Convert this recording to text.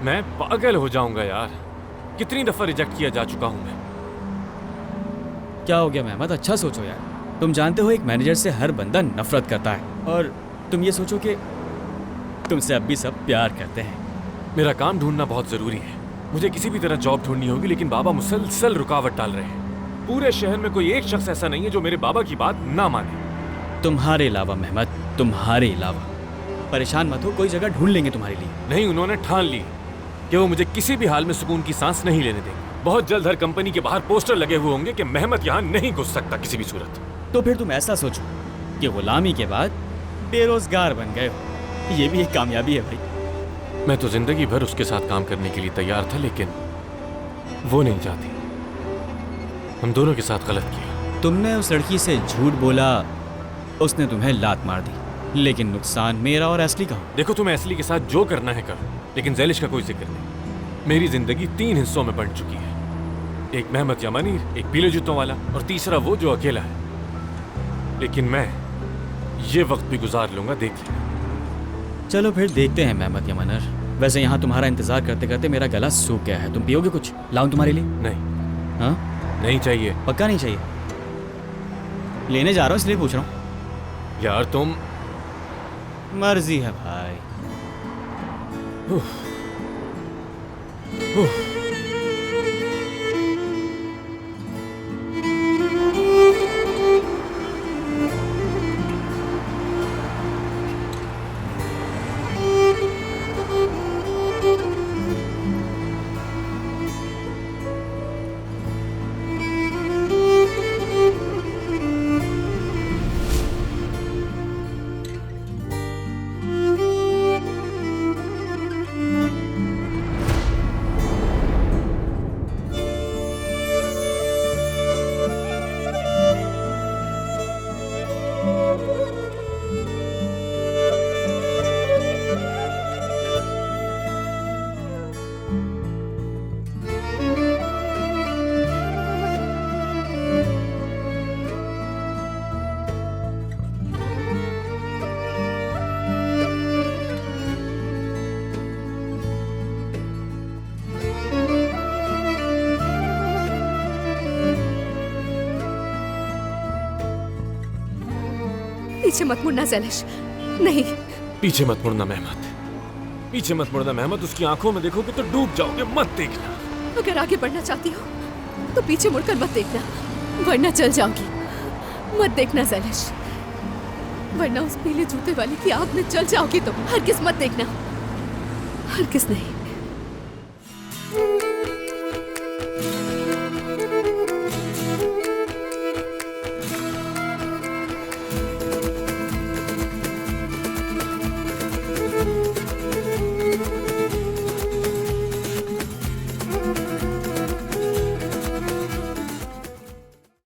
मैं पागल हो जाऊंगा यार, कितनी दफा रिजेक्ट किया जा चुका हूं मैं। क्या हो गया मेहमत, अच्छा सोचो यार। तुम जानते हो एक मैनेजर से हर बंदा नफरत करता है, और तुम ये सोचो कि तुमसे अब भी सब प्यार करते हैं। मेरा काम ढूंढना बहुत जरूरी है, मुझे किसी भी तरह जॉब ढूंढनी होगी, लेकिन बाबा मुसलसल रुकावट डाल रहे हैं। पूरे शहर में कोई एक शख्स ऐसा नहीं है जो मेरे बाबा की बात ना माने। तुम्हारे अलावा मेहमत, तुम्हारे अलावा। परेशान मत हो, कोई जगह ढूंढ लेंगे तुम्हारे लिए। नहीं, उन्होंने ठान ली कि वो मुझे किसी भी हाल में सुकून की सांस नहीं लेने देंगे। बहुत जल्द हर कंपनी के बाहर पोस्टर लगे हुए होंगे कि मेहमत यहाँ नहीं घुस सकता किसी भी सूरत। तो फिर तुम ऐसा सोचो कि गुलामी के बाद बेरोजगार बन गए हो, ये भी एक कामयाबी है भाई। मैं तो जिंदगी भर उसके साथ काम करने के लिए तैयार था, लेकिन वो नहीं चाहती। हम दोनों के साथ गलत किया। तुमने उस लड़की से झूठ बोला, उसने तुम्हें लात मार दी, लेकिन नुकसान मेरा और एस्ली का हो। देखो, तुम एस्ली के साथ जो करना है करो, लेकिन ज़ैलिश का कोई जिक्र नहीं। मेरी जिंदगी 3 हिस्सों में बंट चुकी है। एक मेहमत यमनी, एक पीले जूतों वाला, और तीसरा वो जो अकेला है। लेकिन मैं ये वक्त भी गुजार लूंगा, देख लेना। चलो फिर देखते हैं मेहमत यमनर। वैसे यहाँ तुम्हारा इंतजार करते करते मेरा गला सूख गया है। तुम पियोगे कुछ? लाऊं तुम्हारे लिए? नहीं। हाँ, नहीं चाहिए। पक्का नहीं चाहिए? लेने जा रहा हूँ इसलिए पूछ रहा हूँ। यार तुम। मर्जी है भाई। पीछे मत मुड़ना ज़ैलिश, नहीं। पीछे मत मुड़ना मेहमत, पीछे मत मुड़ना मेहमत। उसकी आंखों में देखोगे तो डूब जाओगे, मत देखना। अगर आगे बढ़ना चाहती हो तो पीछे मुड़कर मत देखना, वरना चल जाओगी। मत देखना ज़ैलिश, वरना उस पीले जूते वाली की आग में चल जाओगी तुम। हरगिज़ मत देखना, हरगिज़ नहीं।